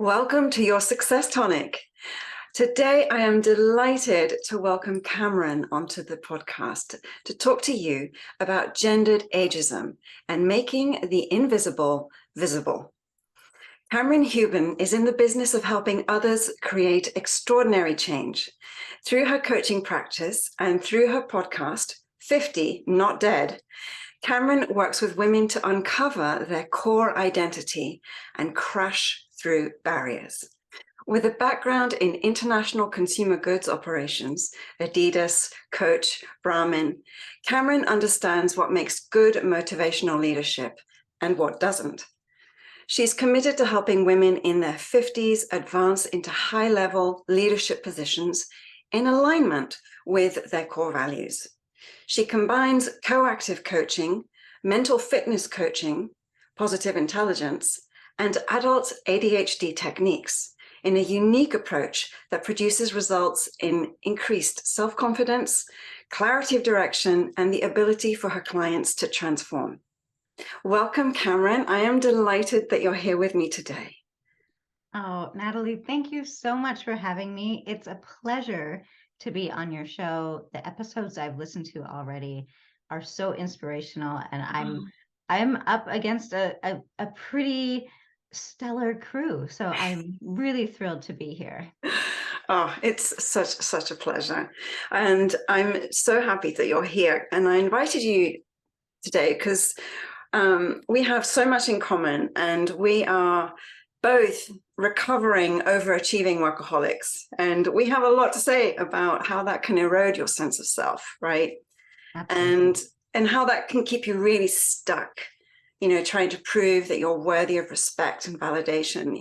Welcome to your Success Tonic. Today, I am delighted to welcome Kamrin onto the podcast to talk to you about gendered ageism and making the invisible visible. Kamrin Huban is in the business of helping others create extraordinary change. Through her coaching practice and through her podcast, 50 Not Dead, Kamrin works with women to uncover their core identity and crash through barriers. With a background in international consumer goods operations, Adidas, Coach, Brahmin, Kamrin understands what makes good motivational leadership and what doesn't. She's committed to helping women in their 50s advance into high-level leadership positions in alignment with their core values. She combines coactive coaching, mental fitness coaching, positive intelligence, and adult ADHD techniques in a unique approach that produces results in increased self-confidence, clarity of direction, and the ability for her clients to transform. Welcome, Kamrin. I am delighted that you're here with me today. Oh, Nathalie, thank you so much for having me. It's a pleasure to be on your show. The episodes I've listened to already are so inspirational, and I'm up against a pretty stellar crew. So I'm really thrilled to be here. Oh, it's such a pleasure. And I'm so happy that you're here. And I invited you today because we have so much in common, and we are both recovering overachieving workaholics. And we have a lot to say about how that can erode your sense of self, right? Absolutely. And how that can keep you really stuck, trying to prove that you're worthy of respect and validation.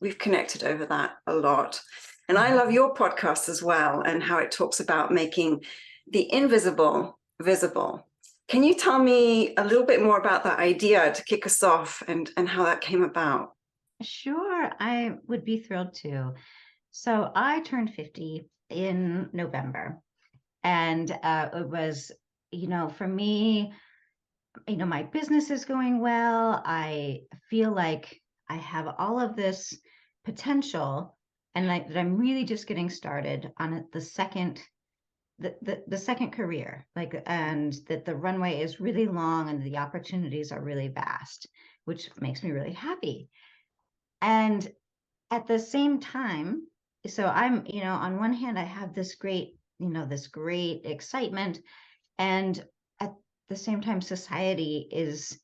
We've connected over that a lot. And I love your podcast as well, and how it talks about making the invisible visible. Can you tell me a little bit more about that idea to kick us off, and how that came about? Sure, I would be thrilled to. So I turned 50 in November, and it was, for me, my business is going well. I feel like I have all of this potential, and that I'm really just getting started on the second career, and that the runway is really long and the opportunities are really vast, which makes me really happy. And at the same time, so I'm, on one hand, I have this great excitement, and at the same time, society is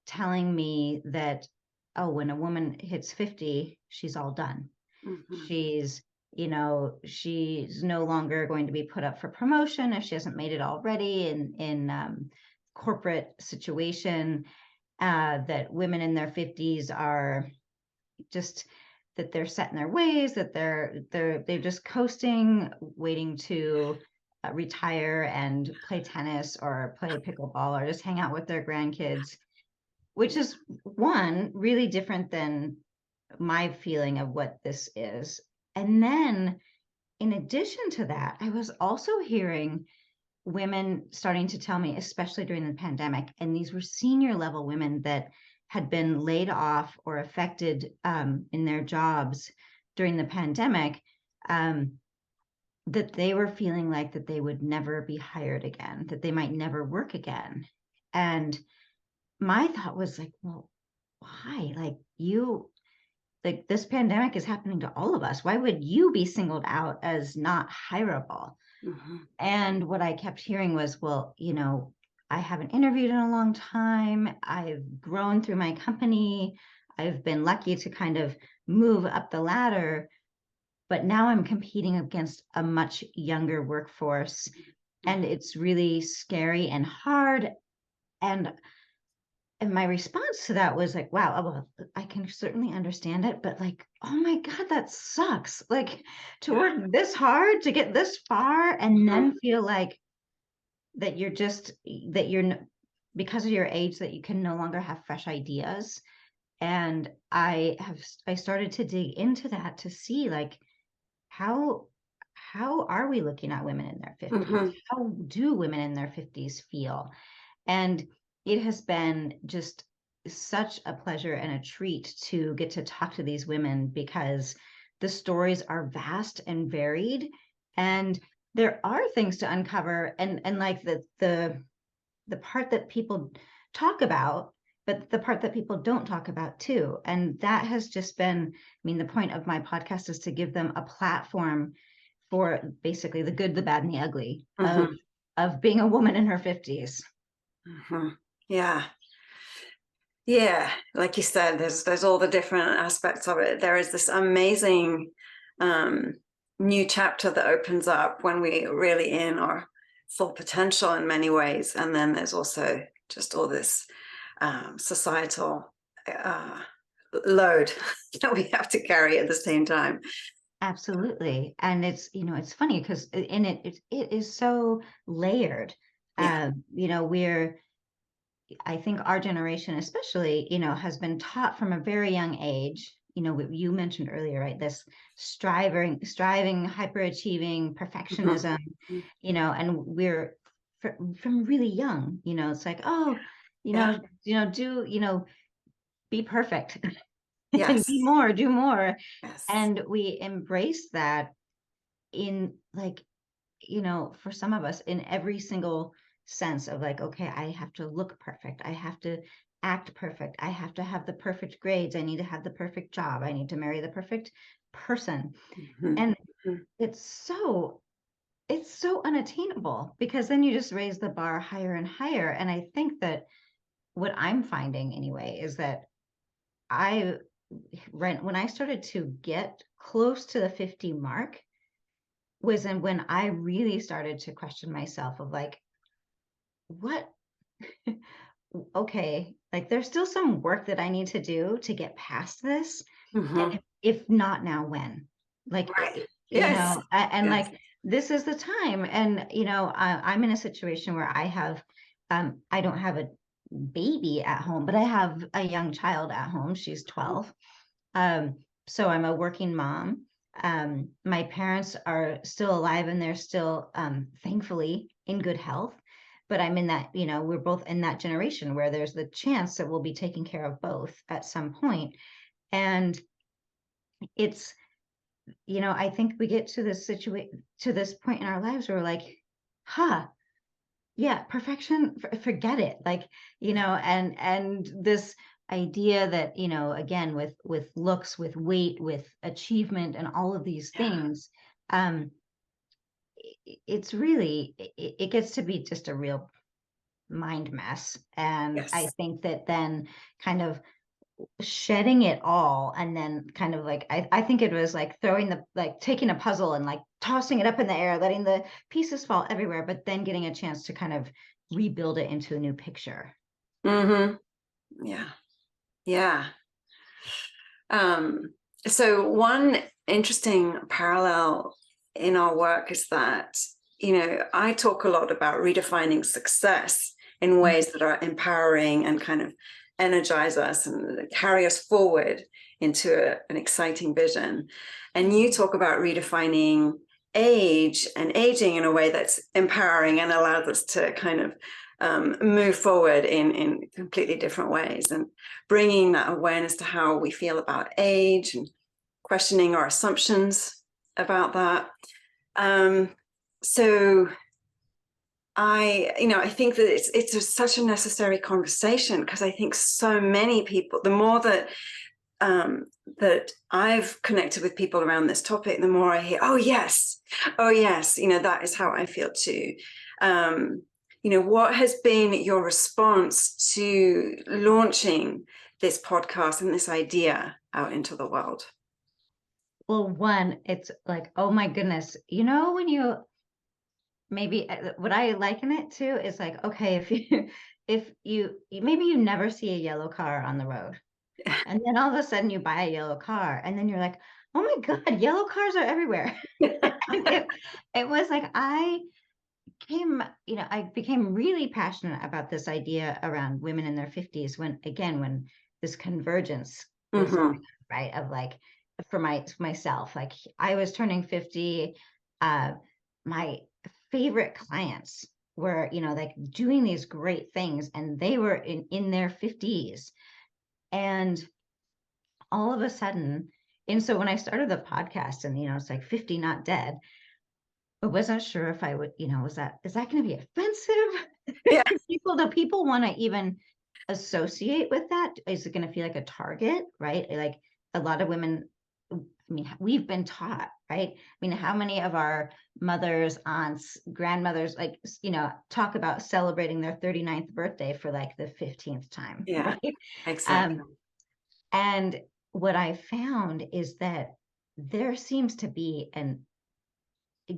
telling me that, oh, when a woman hits 50, she's all done. Mm-hmm. She's no longer going to be put up for promotion if she hasn't made it already in corporate situation. That women in their 50s are just, that they're set in their ways, that they're just coasting, waiting to retire and play tennis or play pickleball or just hang out with their grandkids, which is one really different than my feeling of what this is. And then in addition to that, I was also hearing women starting to tell me, especially during the pandemic, and these were senior level women that had been laid off or affected in their jobs during the pandemic, that they were feeling like that they would never be hired again, that they might never work again. And my thought was like, well, why? Like this pandemic is happening to all of us. Why would you be singled out as not hireable? Mm-hmm. And what I kept hearing was, well, I haven't interviewed in a long time. I've grown through my company. I've been lucky to kind of move up the ladder, but now I'm competing against a much younger workforce, and it's really scary and hard. And my response to that was like, wow, well, I can certainly understand it, but like, oh my God, that sucks. Like, to work this hard to get this far and then feel like that you're because of your age, that you can no longer have fresh ideas. And I started to dig into that to see, like, how are we looking at women in their 50s? Mm-hmm. How do women in their 50s feel? And it has been just such a pleasure and a treat to get to talk to these women, because the stories are vast and varied, and there are things to uncover, and like the part that people talk about, but the part that people don't talk about too. And that has just been, I mean, the point of my podcast is to give them a platform for basically the good, the bad, and the ugly of being a woman in her 50s. Yeah. Yeah, like you said, there's all the different aspects of it. There is this amazing new chapter that opens up when we're really in our full potential in many ways. And then there's also just all this societal load that we have to carry at the same time. Absolutely. And it's, it's funny because in it is so layered. Yeah. I think our generation especially, has been taught from a very young age, you mentioned earlier, right? This striving, hyperachieving, perfectionism, and we're from really young, it's like, oh, be perfect. And Yes. be more, do more. Yes. And we embrace that in, like, for some of us, in every single sense of, like, okay, I have to look perfect. I have to act perfect. I have to have the perfect grades. I need to have the perfect job. I need to marry the perfect person. And it's so unattainable, because then you just raise the bar higher and higher. And I think that what I'm finding anyway is that when I started to get close to the 50 mark was when I really started to question myself of, like, what, okay, like, there's still some work that I need to do to get past this. And if not now, when? Like, Right. Yes. And Yes. like, this is the time. And, I'm in a situation where I don't have a baby at home, but I have a young child at home. She's 12. So I'm a working mom. My parents are still alive, and they're still, thankfully, in good health. But I'm in that, we're both in that generation where there's the chance that we'll be taking care of both at some point. And it's, I think we get to this to this point in our lives where we're like, yeah, perfection, forget it. Like, and this idea that, again, with looks, with weight, with achievement, and all of these things, it's really, it gets to be just a real mind mess. And I Yes. think that then kind of shedding it all, and then kind of like, I think it was like taking a puzzle and like tossing it up in the air, letting the pieces fall everywhere, but then getting a chance to kind of rebuild it into a new picture. Yeah. Yeah. So one interesting parallel in our work is that, I talk a lot about redefining success in ways that are empowering and kind of energize us and carry us forward into an exciting vision. And you talk about redefining age and aging in a way that's empowering and allows us to kind of move forward in completely different ways, and bringing that awareness to how we feel about age and questioning our assumptions about that. So I think that it's such a necessary conversation, because I think so many people, the more that that I've connected with people around this topic, the more I hear, oh yes, that is how I feel too. What has been your response to launching this podcast and this idea out into the world? Well, one, it's like, oh my goodness, when you maybe what I liken it to is like, okay, if you maybe you never see a yellow car on the road, and then all of a sudden you buy a yellow car, and then you're like, oh my God, yellow cars are everywhere. It was like I became really passionate about this idea around women in their 50s, when this convergence was going on, right? Of like, for myself, like, I was turning 50. My favorite clients were, like, doing these great things, and they were in their 50s. And all of a sudden, and so when I started the podcast and, it's like 50 Not Dead, I wasn't sure if I would, is that going to be offensive? Yeah. Do people want to even associate with that? Is it going to feel like a target, right? Like a lot of women, I mean, we've been taught, right? I mean, how many of our mothers, aunts, grandmothers, like, talk about celebrating their 39th birthday for like the 15th time, Yeah, right? exactly. And what I found is that there seems to be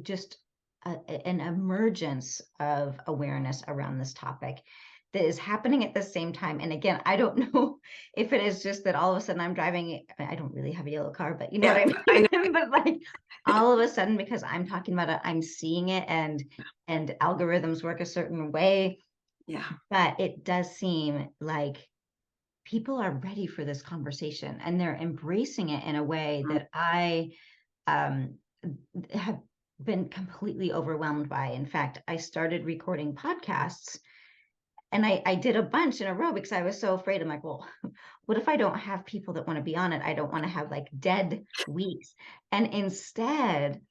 just an emergence of awareness around this topic that is happening at the same time. And again, I don't know if it is just that all of a sudden I'm driving, I don't really have a yellow car, but you know Yeah, what I I mean? But like all of a sudden, because I'm talking about it, I'm seeing it, and algorithms work a certain way. Yeah. But it does seem like people are ready for this conversation, and they're embracing it in a way that I um, have been completely overwhelmed by. In fact, I started recording podcasts, and I did a bunch in a row because I was so afraid. I'm like, well, what if I don't have people that want to be on it? I don't want to have like dead weeks. And instead,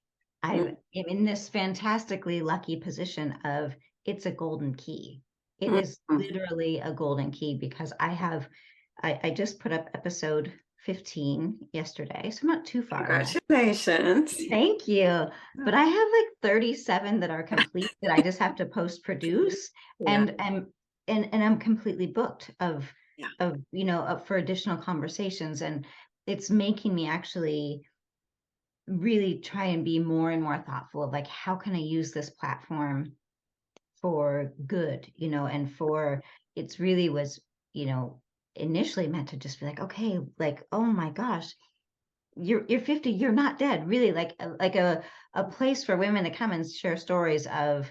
I am in this fantastically lucky position of it's a golden key. It is literally a golden key because I just put up episode 15 yesterday, so I'm not too far ahead. Congratulations. Thank you. But I have like 37 that are complete that I just have to post produce, Yeah. and I'm completely booked Yeah. for additional conversations, and it's making me actually really try and be more and more thoughtful of like, how can I use this platform for good, and for it's really was, initially meant to just be like, okay, like, oh my gosh, you're 50, you're not dead, really, like a place for women to come and share stories of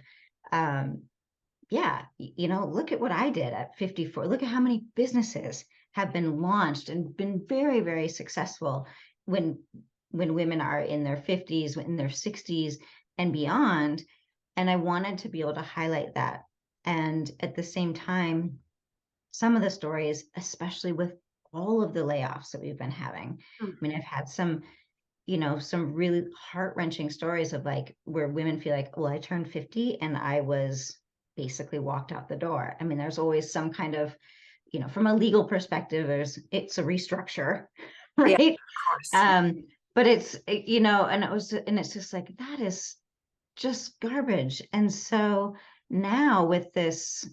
yeah, look at what I did at 54. Look at how many businesses have been launched and been very, very successful when women are in their 50s, in their 60s and beyond. And I wanted to be able to highlight that. And at the same time, some of the stories, especially with all of the layoffs that we've been having. I mean, I've had some really heart-wrenching stories of like where women feel like, well, I turned 50 and I was basically walked out the door. I mean, there's always some kind of, from a legal perspective, it's a restructure, Yeah, right? of course. But and it's just like, that is just garbage. And so now with this,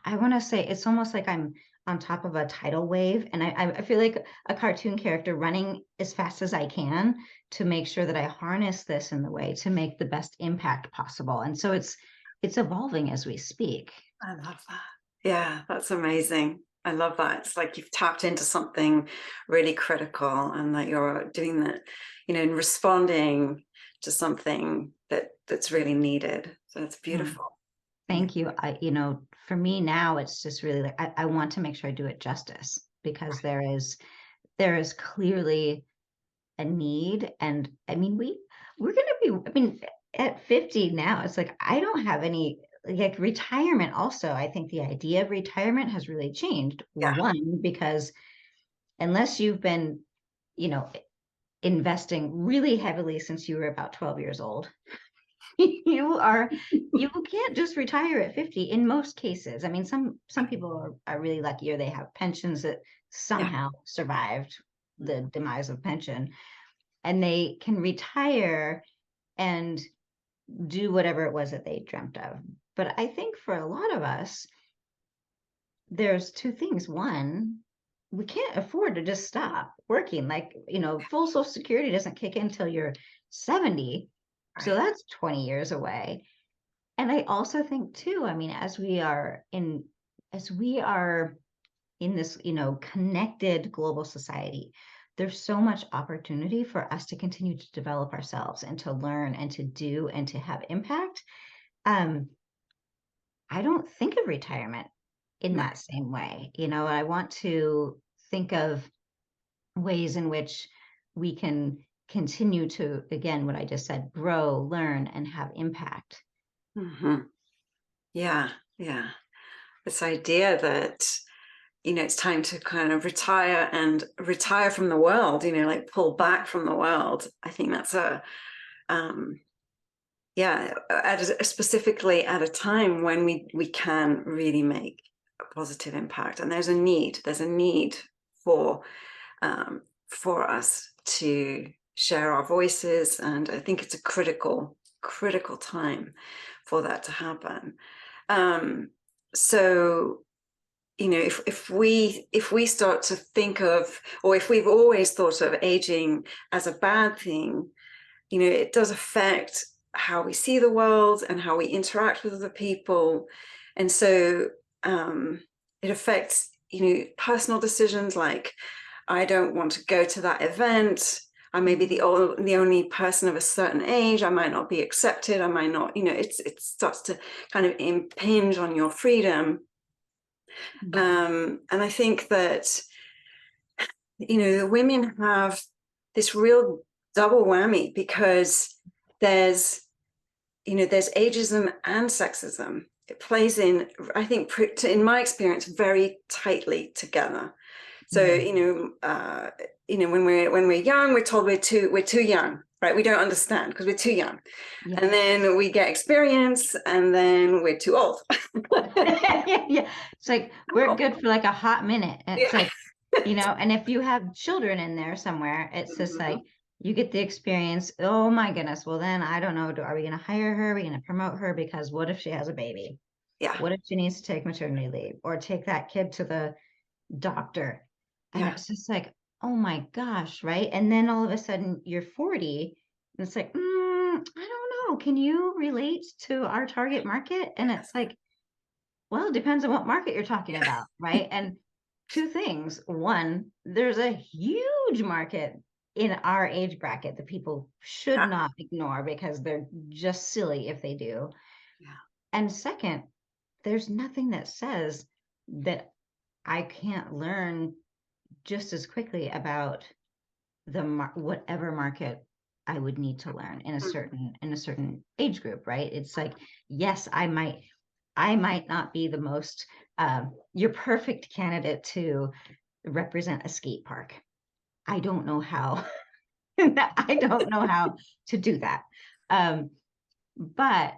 I want to say it's almost like I'm on top of a tidal wave, and I feel like a cartoon character running as fast as I can to make sure that I harness this in the way to make the best impact possible. And so it's evolving as we speak. I love that. Yeah, that's amazing. I love that. It's like you've tapped into something really critical, and that you're doing that, and responding to something that's really needed. So it's beautiful. Thank you. For me now, it's just really like I want to make sure I do it justice, because there is clearly a need. And I mean, we're going to be, I mean, at 50 now, it's like, I don't have any, like, retirement. Also, I think the idea of retirement has really changed. Yeah. One, because unless you've been, investing really heavily since you were about 12 years old, you can't just retire at 50 in most cases. I mean, some people are really lucky, or they have pensions that somehow survived the demise of pension, and they can retire and do whatever it was that they dreamt of. But I think for a lot of us, there's two things. One, we can't afford to just stop working. Like, full Social Security doesn't kick in until you're 70. So Right. that's 20 years away. And I also think too, I mean, as we are in this, connected global society, there's so much opportunity for us to continue to develop ourselves and to learn and to do and to have impact. I don't think of retirement in Right. that same way. I want to think of ways in which we can continue to, again, what I just said, grow, learn, and have impact. Yeah. Yeah. This idea that it's time to kind of retire from the world, like pull back from the world. I think that's specifically at a time when we can really make a positive impact. And there's a need for us to share our voices. And I think it's a critical time for that to happen. So, if we start to think of, or if we've always thought of aging as a bad thing, it does affect how we see the world and how we interact with other people. And so it affects, personal decisions like, I don't want to go to that event. I may be the only person of a certain age. I might not be accepted. I might not, it starts to kind of impinge on your freedom. And I think that, the women have this real double whammy, because there's ageism and sexism. It plays in, I think, in my experience, very tightly together. So, when we're young, we're told we're too young, right? We don't understand because we're too young. Yeah. And then we get experience, and then we're too old. Yeah. It's like, we're good for like a hot minute. It's like, and if you have children in there somewhere, it's just like, you get the experience. Oh my goodness. Well, then I don't know. Are we going to hire her? Are we going to promote her? Because what if she has a baby? Yeah. What if she needs to take maternity leave or take that kid to the doctor? And it's just like, oh my gosh, right? And then all of a sudden you're 40 and it's like, I don't know. Can you relate to our target market? And it's like, well, it depends on what market you're talking about, right? And two things. One, there's a huge market in our age bracket that people should not ignore because they're just silly if they do. Yeah. And second, there's nothing that says that I can't learn just as quickly about whatever market I would need to learn in a certain age group, right? It's like, yes, I might not be the most your perfect candidate to represent a skate park. I don't know how. I don't know how to do that. But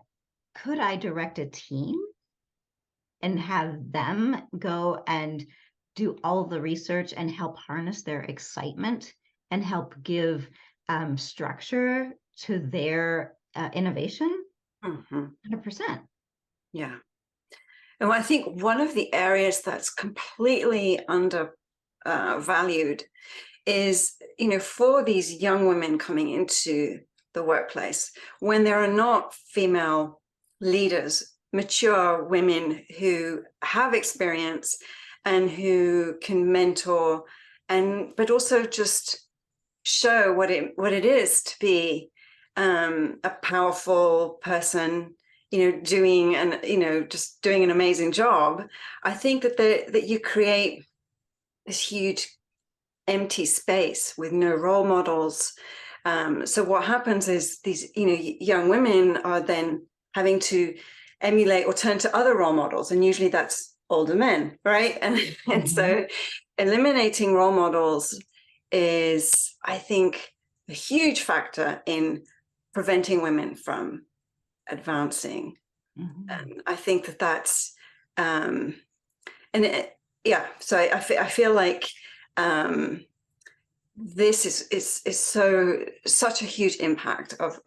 could I direct a team and have them go and do all the research and help harness their excitement and help give structure to their innovation? 100%. Yeah. And I think one of the areas that's completely undervalued is, for these young women coming into the workplace, when there are not female leaders, mature women who have experience and who can mentor, but also just show what it is to be a powerful person, doing an amazing job. I think that you create this huge empty space with no role models. So what happens is these, young women are then having to emulate or turn to other role models, and usually that's older men, right? And so eliminating role models is, I think, a huge factor in preventing women from advancing. And I think that's so I feel like this is such a huge impact of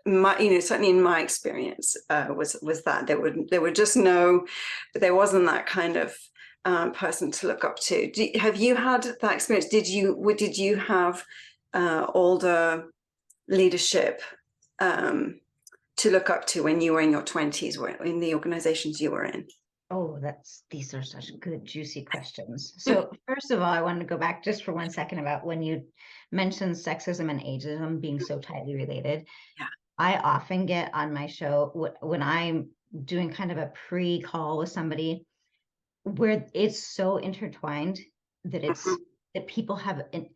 my, certainly in my experience, was that there wasn't that kind of person to look up to. Have you had that experience? Did you have older leadership to look up to when you were in your 20s, in the organizations you were in? Oh, these are such good, juicy questions. So first of all, I wanted to go back just for 1 second about when you mentioned sexism and ageism being so tightly related. Yeah. I often get on my show when I'm doing kind of a pre-call with somebody where it's so intertwined that that people have an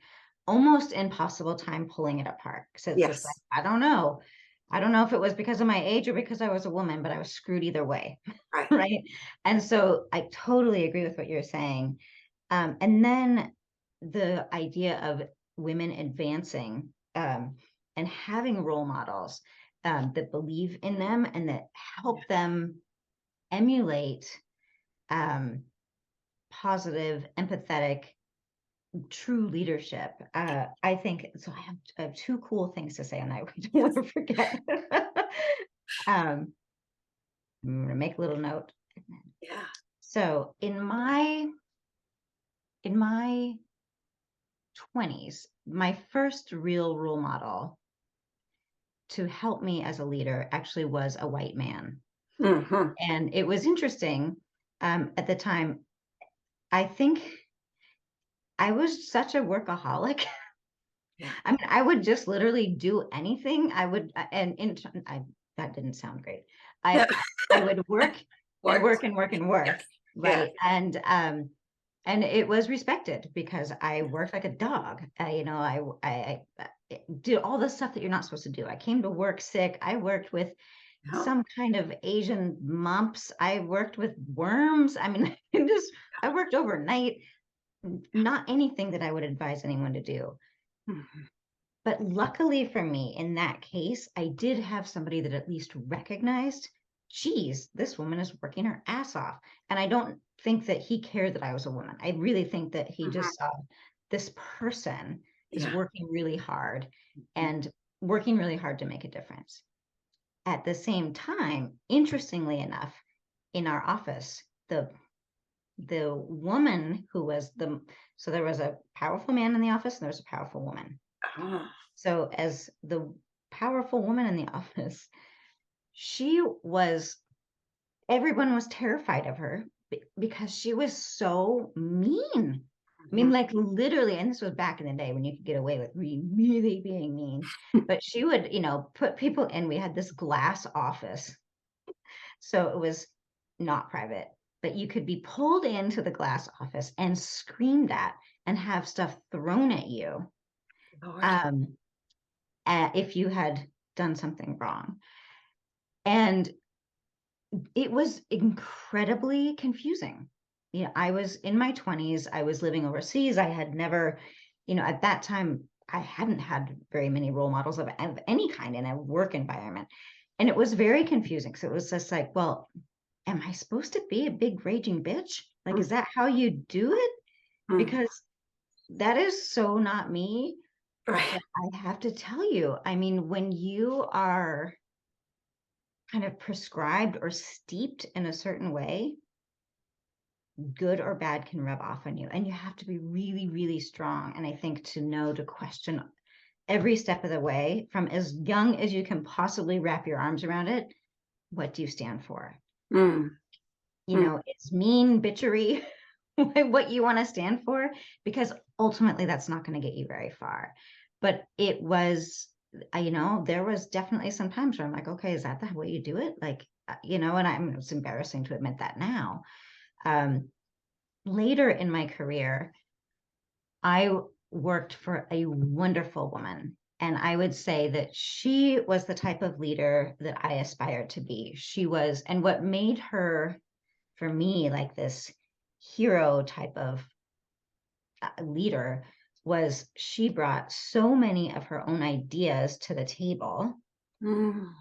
almost impossible time pulling it apart. So it's just like, I don't know. I don't know if it was because of my age or because I was a woman, but I was screwed either way. Right. Right. And so I totally agree with what you're saying. And then the idea of women advancing and having role models that believe in them and that help them emulate positive, empathetic, true leadership. I think so. I have two cool things to say, and I don't want to forget. I'm going to make a little note. Yeah. So in my 20s, my first real role model to help me as a leader actually was a white man. Mm-hmm. And it was interesting at the time. I think I was such a workaholic. Yeah. I mean, I would just literally do anything. I would, that didn't sound great. Yeah. I would work and Worked. work and work and work, Yes. Yes. right? And it was respected because I worked like a dog. I did all the stuff that you're not supposed to do. I came to work sick. I worked with Yeah. some kind of Asian mumps. I worked with worms. I mean, I worked overnight. Not anything that I would advise anyone to do. Mhm. But luckily for me, in that case, I did have somebody that at least recognized, geez, this woman is working her ass off. And I don't think that he cared that I was a woman. I really think that he Mhm. just saw this person is Yeah. working really hard and working really hard to make a difference. At the same time, interestingly enough, in our office, the woman who was so there was a powerful man in the office and there was a powerful woman. Ah. So as the powerful woman in the office, she was, everyone was terrified of her because she was so mean. I mean, Mhm. like literally, and this was back in the day when you could get away with really being mean, but she would, put people in. We had this glass office. So it was not private, but you could be pulled into the glass office and screamed at and have stuff thrown at you. Lord. Um, if you had done something wrong. And it was incredibly confusing. I was in my 20s, I was living overseas. I had never, at that time, I hadn't had very many role models of any kind in a work environment. And it was very confusing. So it was just like, well, am I supposed to be a big raging bitch? Like, is that how you do it? Mhm. Because that is so not me. Right. But I have to tell you, I mean, when you are kind of prescribed or steeped in a certain way, good or bad can rub off on you. And you have to be really, really strong. And I think to know to question every step of the way from as young as you can possibly wrap your arms around it. What do you stand for? Mm. Mm. It's mean bitchery, what you want to stand for, because ultimately that's not going to get you very far. But it was, there was definitely some times where I'm like, okay, is that the way you do it? Like, and it's embarrassing to admit that now. Later in my career, I worked for a wonderful woman. And I would say that she was the type of leader that I aspired to be. She was, and what made her, for me, like this hero type of leader was she brought so many of her own ideas to the table Mhm.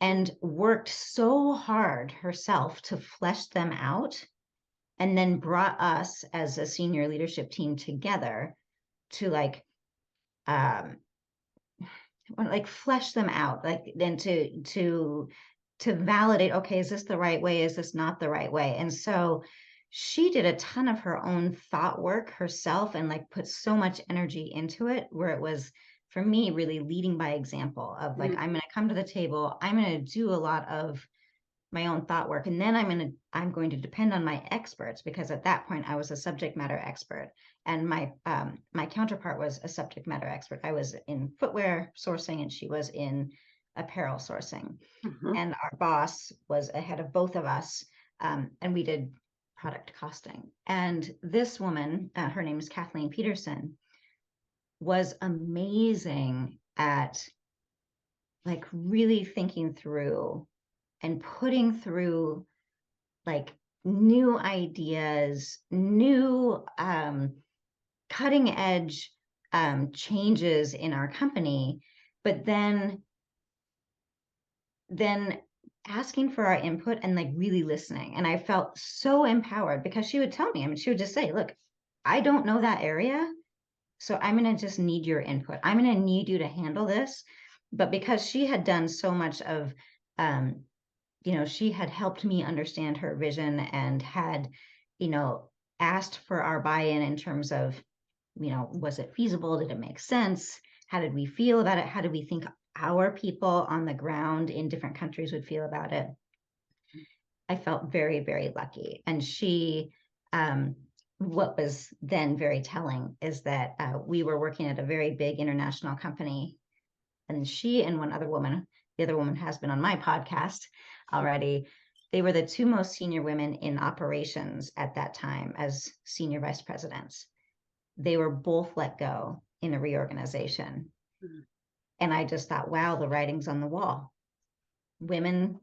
and worked so hard herself to flesh them out, and then brought us as a senior leadership team together to um flesh them out, like then to validate, okay, is this the right way, is this not the right way? And so she did a ton of her own thought work herself and put so much energy into it, where it was, for me, really leading by example of Mm. I'm going to come to the table, I'm going to do a lot of my own thought work, and then I'm going to depend on my experts, because at that point I was a subject matter expert, and my counterpart was a subject matter expert. I was in footwear sourcing and she was in apparel sourcing, Mhm. and our boss was ahead of both of us, and we did product costing. And this woman, her name is Kathleen Peterson, was amazing at like really thinking through and putting through like new ideas, new cutting edge changes in our company, but then asking for our input and like really listening. And I felt so empowered because she would tell me, I mean, she would just say, look, I don't know that area, so I'm going to just need your input. I'm going to need you to handle this. But because she had done so much of, she had helped me understand her vision and had, asked for our buy-in in terms of, was it feasible? Did it make sense? How did we feel about it? How did we think our people on the ground in different countries would feel about it? I felt very, very lucky. And she, what was then very telling is that we were working at a very big international company, and she and one other woman, the other woman has been on my podcast already. They were the two most senior women in operations at that time as senior vice presidents. They were both let go in a reorganization. Mm-hmm. And I just thought, wow, the writing's on the wall. Women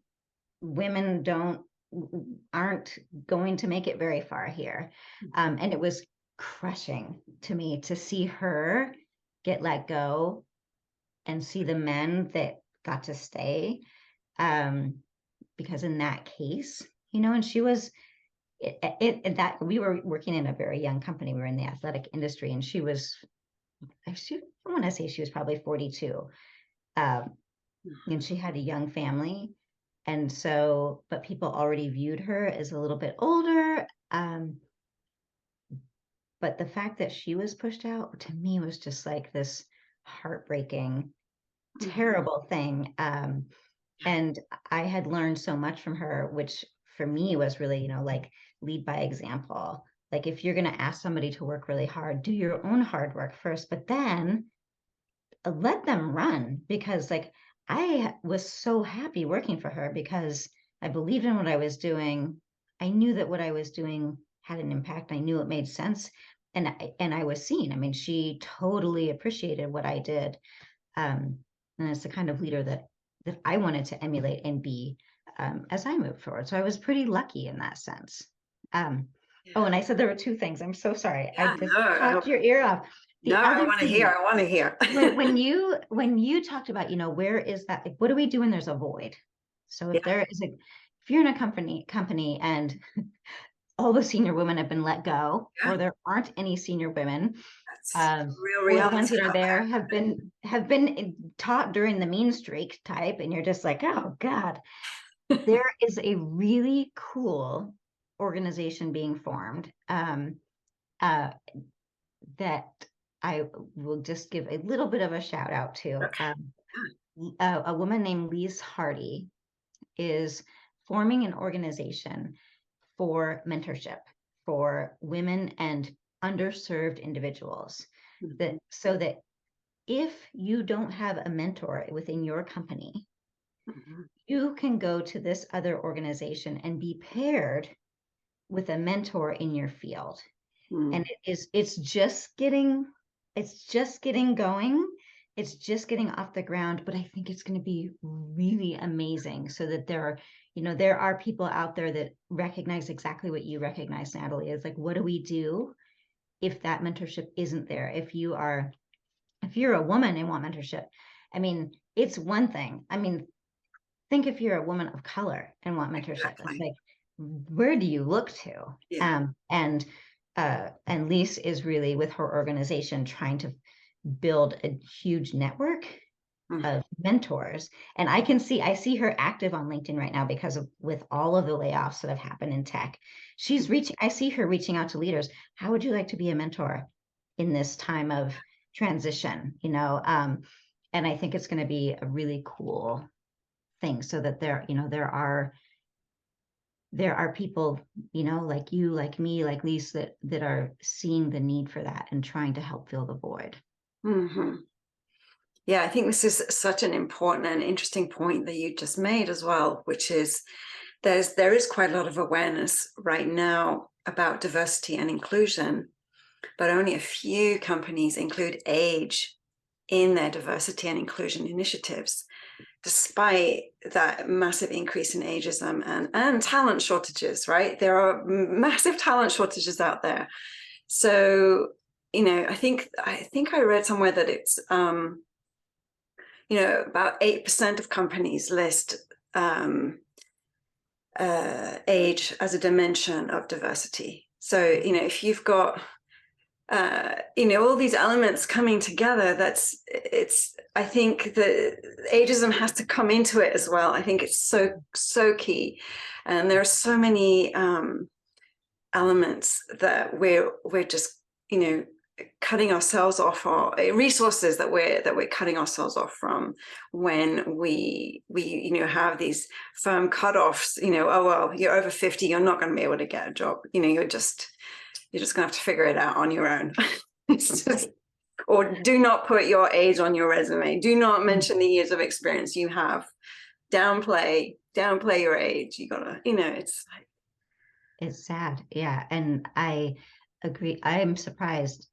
aren't going to make it very far here. And it was crushing to me to see her get let go and see the men that got to stay. Because in that case, and she was that we were working in a very young company. We were in the athletic industry, and I want to say she was probably 42. And she had a young family. And so, but people already viewed her as a little bit older. But the fact that she was pushed out to me was just like this heartbreaking, terrible thing. And I had learned so much from her, which for me was really, like lead by example. Like if you're going to ask somebody to work really hard, do your own hard work first, but then let them run, because like I was so happy working for her because I believed in what I was doing. I knew that what I was doing had an impact. I knew it made sense. And I was seen. I mean, she totally appreciated what I did. And it's the kind of leader that I wanted to emulate and be as I moved forward. So I was pretty lucky in that sense. Oh, and I said there were two things. I'm so sorry. Yeah, I just talked your ear off. I want to hear. when you talked about, where is that? Like, what do we do when there's a void? So if you're in a company and all the senior women have been let go, or there aren't any senior women, real or the ones that are there have been taught during the mean streak type, and you're just like, oh God. There is a really cool organization being formed that I will just give a little bit of a shout out to. Okay. A woman named Lise Hardy is forming an organization for mentorship for women and underserved individuals. Mm-hmm. So that if you don't have a mentor within your company, mm-hmm. you can go to this other organization and be paired with a mentor in your field. Mm. And it's just getting going. It's just getting off the ground, but I think it's going to be really amazing, so that there are people out there that recognize exactly what you recognize, Nathalie, is like, what do we do if that mentorship isn't there? If you're a woman and want mentorship, I mean, it's one thing. I mean, think if you're a woman of color and want mentorship, exactly. It's like, where do you look to? Yeah. And Lise is really, with her organization, trying to build a huge network of mentors. And I see her active on LinkedIn right now because with all of the layoffs that have happened in tech. I see her reaching out to leaders. How would you like to be a mentor in this time of transition? And I think it's going to be a really cool thing, so that there are people, like you, like me, like Lise, that are seeing the need for that and trying to help fill the void. Mm-hmm. Yeah, I think this is such an important and interesting point that you just made as well, which is there is quite a lot of awareness right now about diversity and inclusion, but only a few companies include age in their diversity and inclusion initiatives. despite that massive increase in ageism and talent shortages, right? There are massive talent shortages out there. So, I think I read somewhere that it's, about 8% of companies list age as a dimension of diversity. So, if you've got all these elements coming together, I think the ageism has to come into it as well. I think it's so key. And there are so many elements that we're just, cutting ourselves off, or resources that we're cutting ourselves off from when we have these firm cutoffs. Oh, well, you're over 50, you're not going to be able to get a job. You're just gonna have to figure it out on your own. It's just, or do not put your age on your resume. Do not mention the years of experience you have. Downplay your age. You gotta, it's like, it's sad. Yeah. And I agree. I'm surprised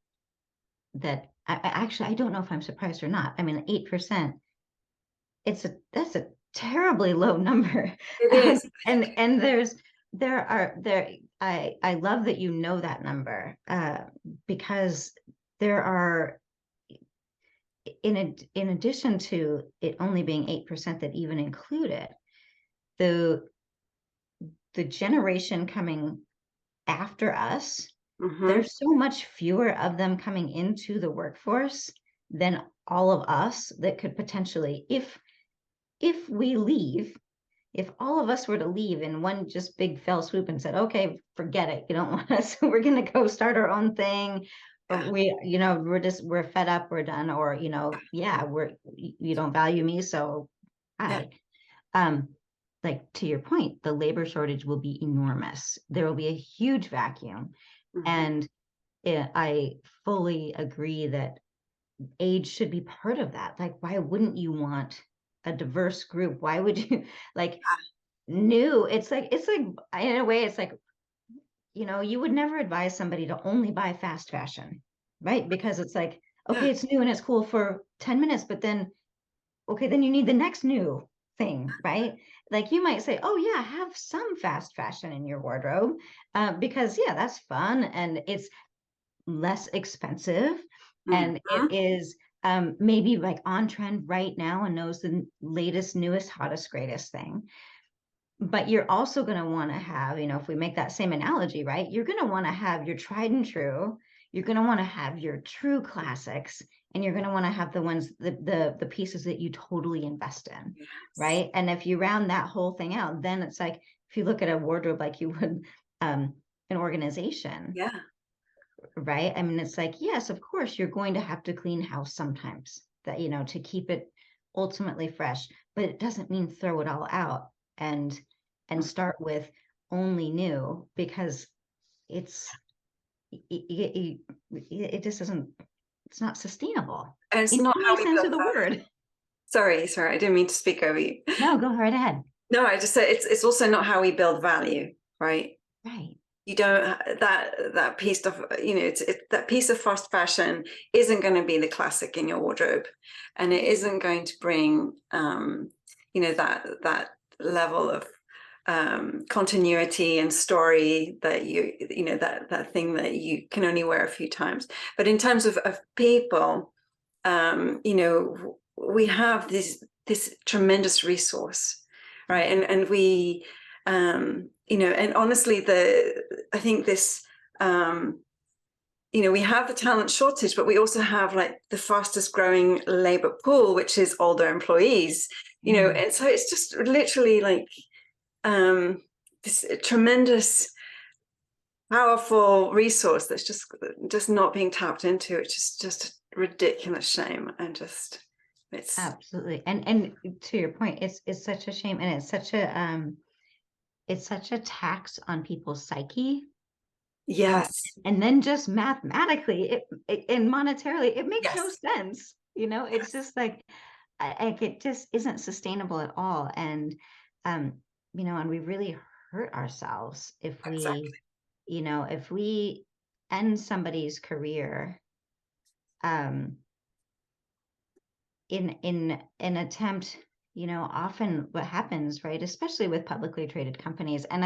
that I don't know if I'm surprised or not. I mean, 8%, that's a terribly low number. it is. And I love that you know that number, because there are, in addition to it only being 8% that even include it, the generation coming after us, there's so much fewer of them coming into the workforce than all of us that could potentially, if we leave, if all of us were to leave in one just big fell swoop and said, okay, forget it, you don't want us, we're going to go start our own thing, or we're fed up, we're done, or you don't value me, so like, to your point, the labor shortage will be enormous. There will be a huge vacuum. And I fully agree that age should be part of that. Like, why wouldn't you want a diverse group? Why would you new? It's like in a way, it's like, you would never advise somebody to only buy fast fashion, right? Because it's like, okay, it's new and it's cool for 10 minutes, but then, okay, then you need the next new thing, right? Like, you might say, oh yeah, have some fast fashion in your wardrobe, because that's fun and it's less expensive, and it is maybe like on trend right now and knows the latest, newest, hottest, greatest thing. But you're also going to want to have, if we make that same analogy, right, you're going to want to have your tried and true, you're going to want to have your true classics, and you're going to want to have the ones, the pieces that you totally invest in. Yes. Right. And if you round that whole thing out, then it's like, if you look at a wardrobe like you would an organization. Yeah. Right. I mean, it's like, yes, of course, you're going to have to clean house sometimes, that, to keep it ultimately fresh, but it doesn't mean throw it all out and start with only new, because it just isn't, it's not sustainable. And it's not how we sense build of the word. Sorry, I didn't mean to speak over you. No, go right ahead. No, I just said it's also not how we build value, right? Right. You don't, that piece of, that piece of fast fashion isn't going to be the classic in your wardrobe, and it isn't going to bring, that level of continuity and story that that thing that you can only wear a few times. But in terms of people, we have this tremendous resource, right? And we, and honestly, I think this, we have the talent shortage, but we also have like the fastest growing labor pool, which is older employees, and so it's just literally like this tremendous, powerful resource that's just not being tapped into. It's just a ridiculous shame, and it's absolutely. And to your point, it's such a shame, and it's such a tax on people's psyche. Yes. And then just mathematically, and monetarily, it makes no sense. It's just like, it just isn't sustainable at all. And, and we really hurt ourselves if we, if we end somebody's career, in an attempt, often what happens, right, especially with publicly traded companies, and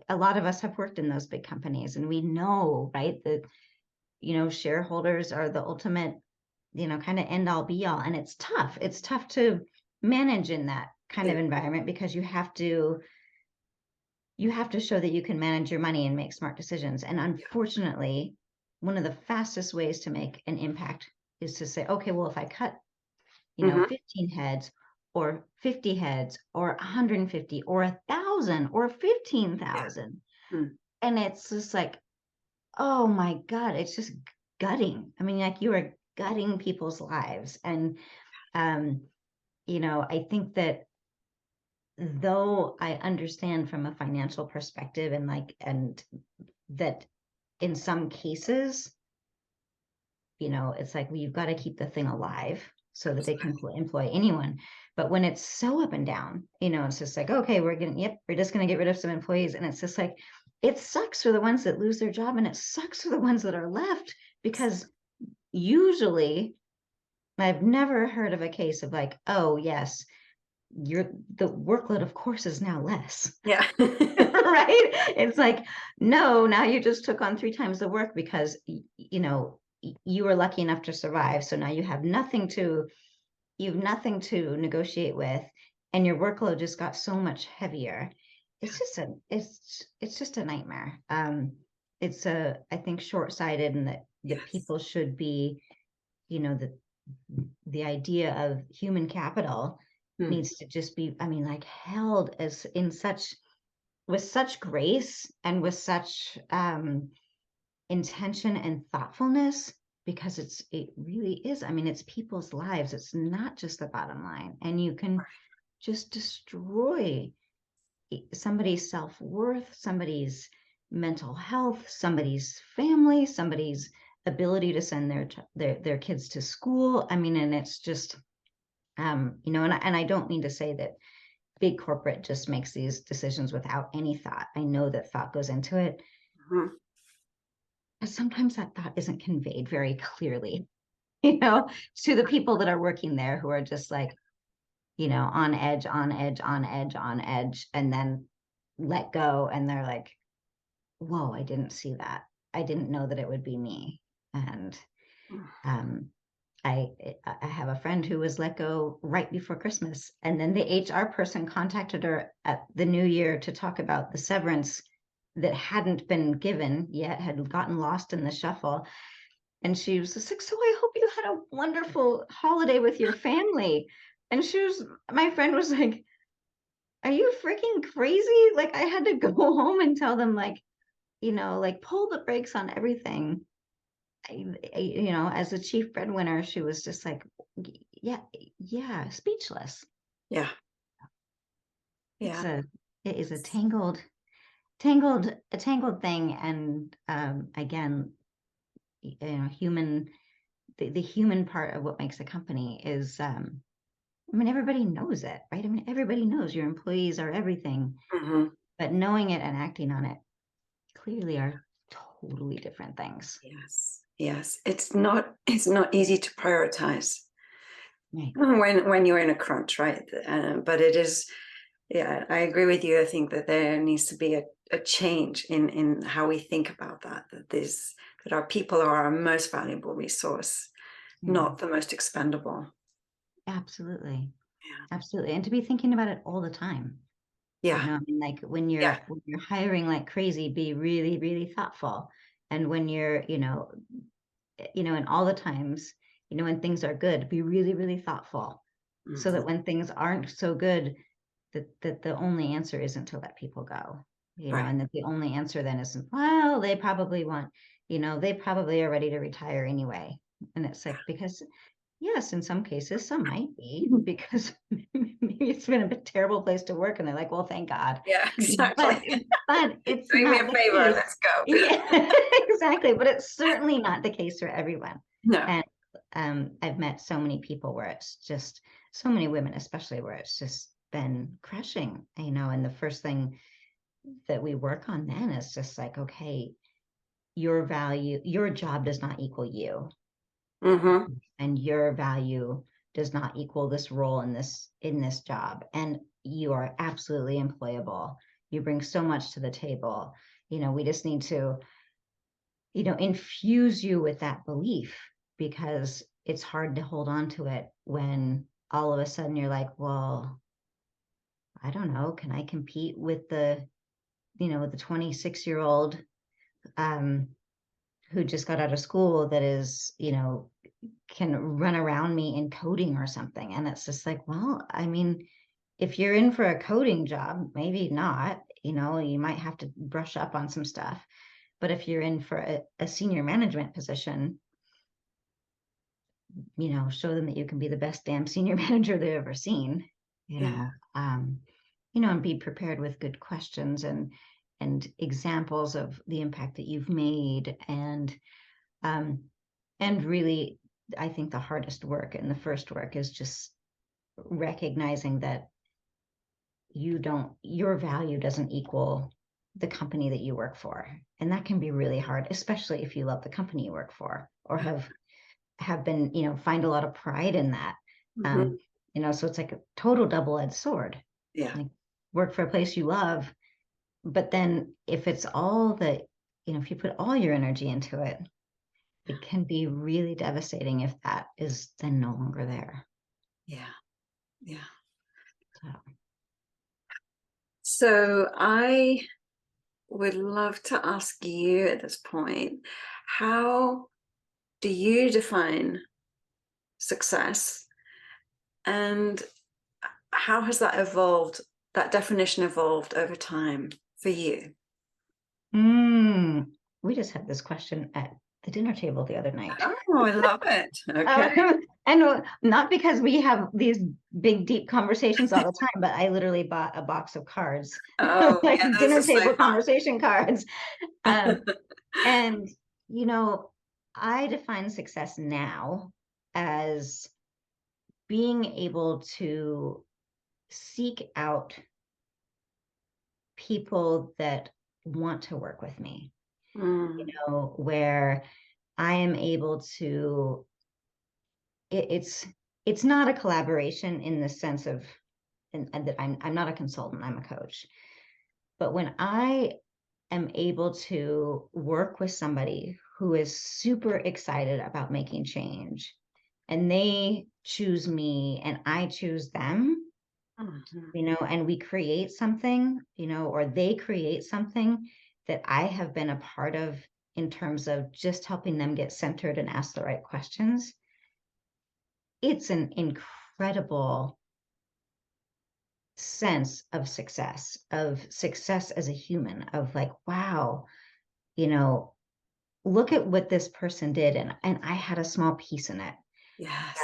a lot of us have worked in those big companies, and we know, right, that, shareholders are the ultimate, kind of end all be all. And it's tough. It's tough to manage in that kind of environment, because you have to show that you can manage your money and make smart decisions. And unfortunately, one of the fastest ways to make an impact is to say, okay, well, if I cut, 15 heads or 50 heads or 150 or 1,000 or 15,000. And it's just like, oh my God, it's just gutting. I mean, like, you are gutting people's lives. And, I think that, though I understand from a financial perspective, and that in some cases, it's like, well, you've got to keep the thing alive so that they can employ anyone. But when it's so up and down, it's just like, okay, we're just going to get rid of some employees. And it's just like, it sucks for the ones that lose their job, and it sucks for the ones that are left, because usually I've never heard of a case of like, oh yes, the workload of course is now less. Yeah. Right? It's like, no, now you just took on 3 times the work because, you were lucky enough to survive. So now you have nothing to negotiate with, and your workload just got so much heavier. It's just a nightmare. It's I think short-sighted, and that people should be, the idea of human capital needs to just be, like, held as with such grace and with such intention and thoughtfulness, because it really is. It's people's lives. It's not just the bottom line. And you can just destroy somebody's self-worth, somebody's mental health, somebody's family, somebody's ability to send their kids to school. And it's just, and I don't mean to say that big corporate just makes these decisions without any thought. I know that thought goes into it. But sometimes that thought isn't conveyed very clearly, to the people that are working there, who are just like, on edge, on edge, on edge, on edge, and then let go. And they're like, whoa, I didn't see that. I didn't know that it would be me. And I have a friend who was let go right before Christmas. And then the HR person contacted her at the new year to talk about the severance that hadn't been given yet, had gotten lost in the shuffle. And she was just like, so I hope you had a wonderful holiday with your family. And my friend was like, are you freaking crazy? Like, I had to go home and tell them, like, pull the brakes on everything. As a chief breadwinner, she was just like, yeah, speechless. Yeah. It is a tangled thing. And again, the human part of what makes a company is, everybody knows it, right? Everybody knows your employees are everything, but knowing it and acting on it clearly are totally different things. Yes. It's not easy to prioritize, right, when you're in a crunch, right? But it is, I agree with you. I think that there needs to be a change in how we think about that our people are our most valuable resource, not the most expendable. Absolutely. And to be thinking about it all the time. Like, when you're hiring like crazy, be really, really thoughtful. And when you're, and all the times, when things are good, be really, really thoughtful. So that when things aren't so good, that the only answer isn't to let people go, and that the only answer then isn't, well, they probably they probably are ready to retire anyway. And it's like, because yes, in some cases, some might be, because maybe it's been a terrible place to work, and they're like, well, thank God. Yeah, exactly. But it's doing me not a favor. case. Let's go. Yeah, exactly. But it's certainly not the case for everyone. No. And I've met so many people where it's just, so many women especially, where it's just been crushing, and the first thing that we work on then is just like, okay, your job does not equal you. And your value does not equal this role in this job. And you are absolutely employable. You bring so much to the table. We just need to, infuse you with that belief, because it's hard to hold on to it when all of a sudden you're like, well, I don't know, can I compete with the 26-year-old who just got out of school that is, can run around me in coding or something? And it's just like, well, I mean, if you're in for a coding job, maybe not, you might have to brush up on some stuff. But if you're in for a senior management position, show them that you can be the best damn senior manager they've ever seen, and be prepared with good questions and examples of the impact that you've made. And really, I think the hardest work and the first work is just recognizing that your value doesn't equal the company that you work for. And that can be really hard, especially if you love the company you work for, or have been, find a lot of pride in that. So it's like a total double-edged sword. Yeah. Like, work for a place you love, but then if it's all that, if you put all your energy into it, it can be really devastating if that is then no longer there. Yeah. Yeah. So. So I would love to ask you at this point, how do you define success, and how has that evolved, that definition evolved over time for you? We just had this question at the dinner table the other night. Oh, I love it. Okay. And not because we have these big, deep conversations all the time, but I literally bought a box of cards, Oh, like yeah, dinner those are so table fun. conversation cards. And, I define success now as being able to seek out people that want to work with me, where I am able to, it's not a collaboration in the sense of, and that I'm not a consultant, I'm a coach. But when I am able to work with somebody who is super excited about making change, and they choose me and I choose them, and we create something, or they create something that I have been a part of in terms of just helping them get centered and ask the right questions, it's an incredible sense of success as a human, of like, wow, look at what this person did, and I had a small piece in it. Yes.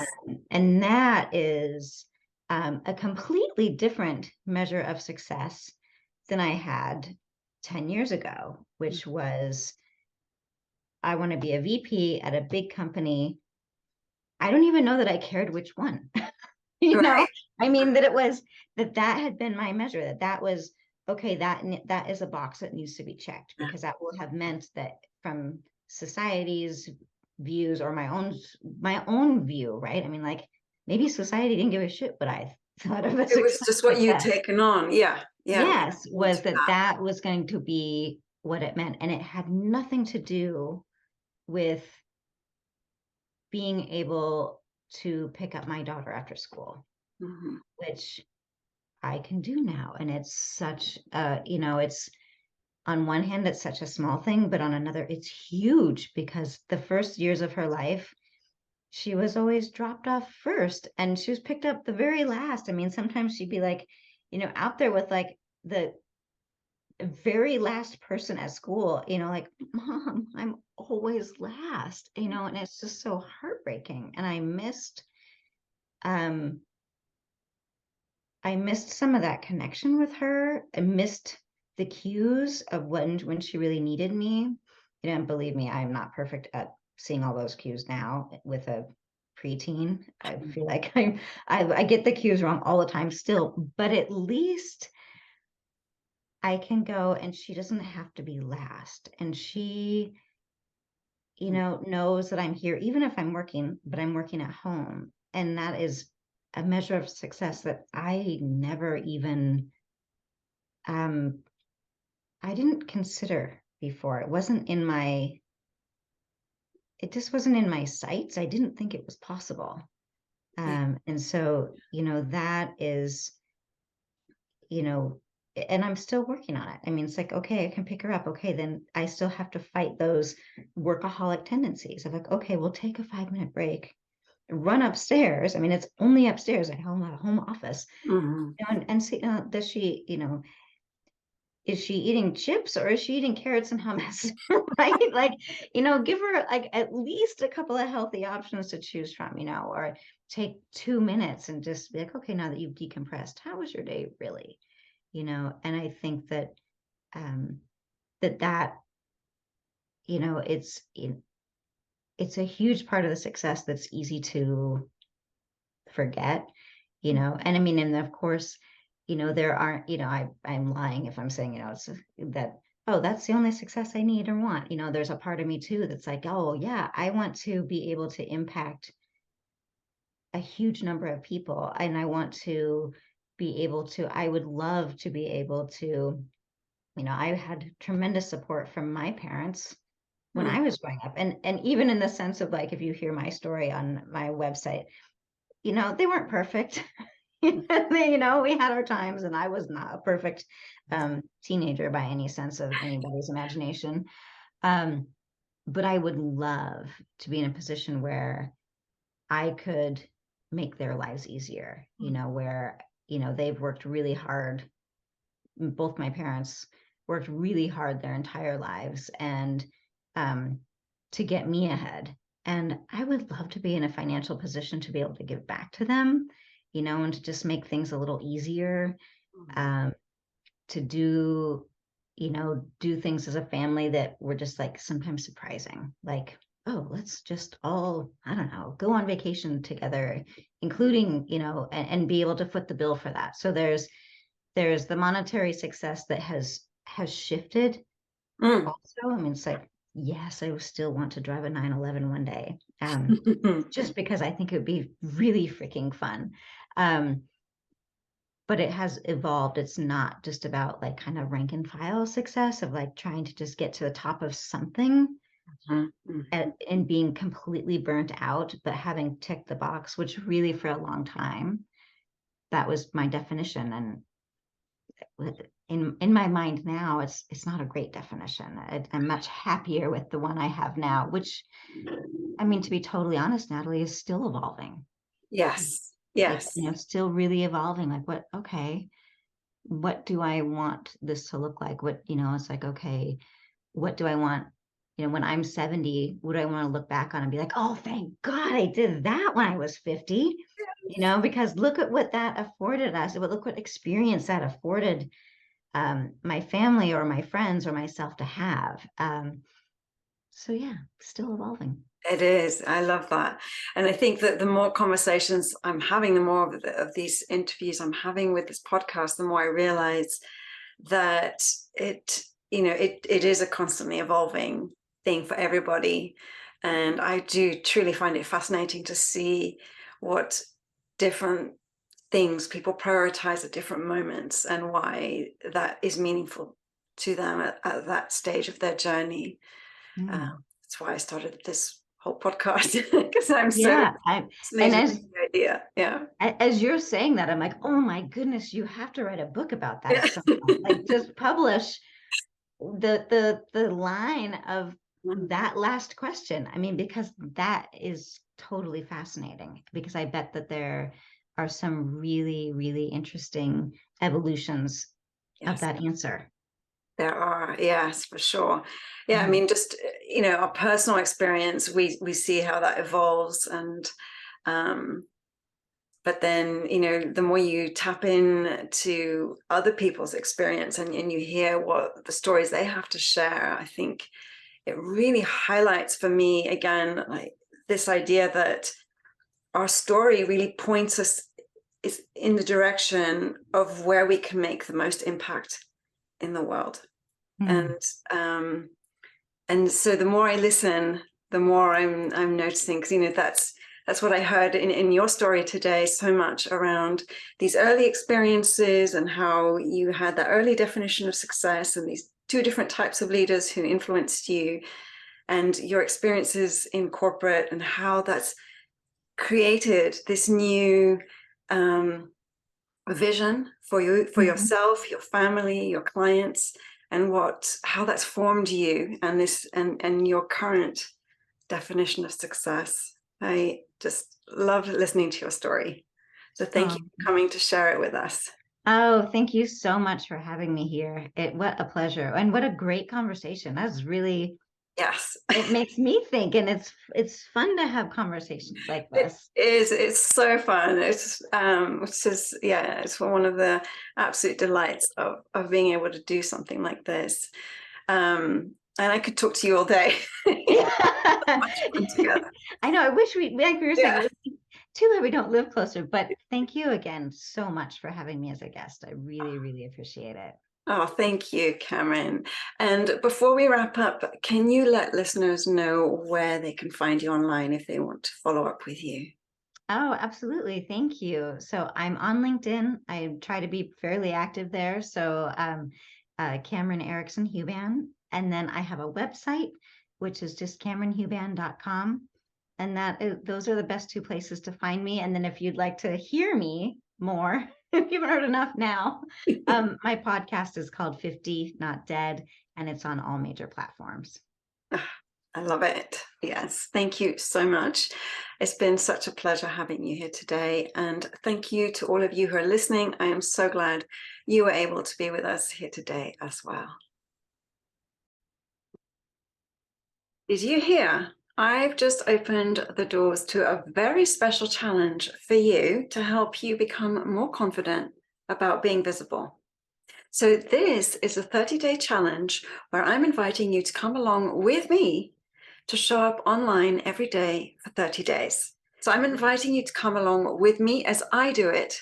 And that is a completely different measure of success than I had 10 years ago, which was, I want to be a VP at a big company. I don't even know that I cared which one. Right. I mean, that it was that had been my measure, that was okay, that is a box that needs to be checked, because that will have meant that from society's views or my own view, right? I mean, like, maybe society didn't give a shit what I thought of a It was success. just what you'd taken on. Yeah. Yeah. Yes, was that was going to be what it meant. And it had nothing to do with being able to pick up my daughter after school, which I can do now. And it's such it's, on one hand, it's such a small thing, but on another, it's huge, because the first years of her life, she was always dropped off first and she was picked up the very last. I mean, sometimes she'd be like, out there with like the very last person at school, like, Mom, I'm always last, and it's just so heartbreaking. And I missed some of that connection with her. I missed the cues of when she really needed me. And believe me, I'm not perfect at seeing all those cues now with a preteen. I feel like I get the cues wrong all the time still, but at least I can go and she doesn't have to be last. And she, knows that I'm here, even if I'm working, but I'm working at home. that is a measure of success that I never even, I didn't consider before. It just wasn't in my sights. I didn't think it was possible. And so, that is, and I'm still working on it. I mean, it's like, okay, I can pick her up. Okay, then I still have to fight those workaholic tendencies of like, okay, we'll take a 5-minute break, run upstairs. I mean, it's only upstairs at home, at a home office. And see, does she, is she eating chips or is she eating carrots and hummus? Right? Like, give her like at least a couple of healthy options to choose from, or take 2 minutes and just be like, okay, now that you've decompressed, how was your day really? And I think that it's a huge part of the success that's easy to forget, and I mean, and of course, there aren't, I'm lying if I'm saying, it's that, oh, that's the only success I need or want. There's a part of me too that's like, oh yeah, I want to be able to impact a huge number of people, and I want to be able to, I would love to be able to, I had tremendous support from my parents when I was growing up, and even in the sense of like, if you hear my story on my website, they weren't perfect. We had our times, and I was not a perfect teenager by any sense of anybody's imagination. But I would love to be in a position where I could make their lives easier, where, they've worked really hard. Both my parents worked really hard their entire lives, and to get me ahead. And I would love to be in a financial position to be able to give back to them, and to just make things a little easier, to do things as a family that were just like sometimes surprising. Like, oh, let's just all, I don't know, go on vacation together, including, and be able to foot the bill for that. So there's the monetary success that has shifted also. I mean, it's like, yes, I still want to drive a 911 one day, just because I think it would be really freaking fun. But it has evolved. It's not just about like kind of rank and file success of like trying to just get to the top of something and being completely burnt out, but having ticked the box, which really for a long time, that was my definition. And in my mind now, it's not a great definition. I'm much happier with the one I have now, which, I mean, to be totally honest, Nathalie, is still evolving. Yes. It's still really evolving. Like, what do I want this to look like? It's like, okay, what do I want? When I'm 70, what do I want to look back on and be like, oh, thank God I did that when I was 50, because look at what that afforded us. Look what experience that afforded my family or my friends or myself to have. So yeah, still evolving. It is. I love that. And I think that the more conversations I'm having, the more of these interviews I'm having with this podcast, the more I realize that it is a constantly evolving thing for everybody. And I do truly find it fascinating to see what different things people prioritize at different moments and why that is meaningful to them at that stage of their journey. That's why I started this whole podcast, because I'm so fascinated with the idea. Yeah. As you're saying that, I'm like, oh my goodness, you have to write a book about that at some point. Like, just publish the line of that last question. I mean, because that is totally fascinating, because I bet that there are some really, really interesting evolutions of that answer. There are, yes, for sure. Yeah, I mean, just, our personal experience, we see how that evolves. And but then, the more you tap in to other people's experience and you hear what the stories they have to share, I think it really highlights for me, again, like this idea that our story really points us in the direction of where we can make the most impact in the world. And so the more I listen, the more I'm noticing, because that's that's what I heard in your story today, so much around these early experiences and how you had that early definition of success and these two different types of leaders who influenced you, and your experiences in corporate and how that's created this new vision for you, for yourself, your family, your clients, and how that's formed you and your current definition of success. I just love listening to your story. So thank you for coming to share it with us. Oh, thank you so much for having me here. What a pleasure. And what a great conversation. That's really, yes, it makes me think, and it's fun to have conversations like this. It's so fun. It's it's one of the absolute delights of being able to do something like this. And I could talk to you all day. I know. I wish like we were saying, too bad we don't live closer, but thank you again so much for having me as a guest. I really, really appreciate it. Oh, thank you, Kamrin. And before we wrap up, can you let listeners know where they can find you online if they want to follow up with you? Oh, absolutely. Thank you. So I'm on LinkedIn. I try to be fairly active there. So Kamrin Erickson Huban. And then I have a website, which is just KamrinHuban.com. And those are the best two places to find me. And then if you'd like to hear me more, if you haven't heard enough now, my podcast is called 50 Not Dead, and it's on all major platforms. I love it. Yes. Thank you so much. It's been such a pleasure having you here today. And thank you to all of you who are listening. I am so glad you were able to be with us here today as well. Did you hear? I've just opened the doors to a very special challenge for you to help you become more confident about being visible. So this is a 30-day challenge where I'm inviting you to come along with me to show up online every day for 30 days. So I'm inviting you to come along with me as I do it.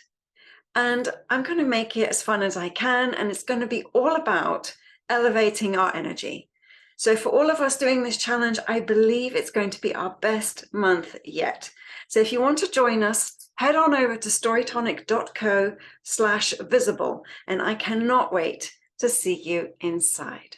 And I'm going to make it as fun as I can. And it's going to be all about elevating our energy. So for all of us doing this challenge, I believe it's going to be our best month yet. So if you want to join us, head on over to storytonic.co/visible, and I cannot wait to see you inside.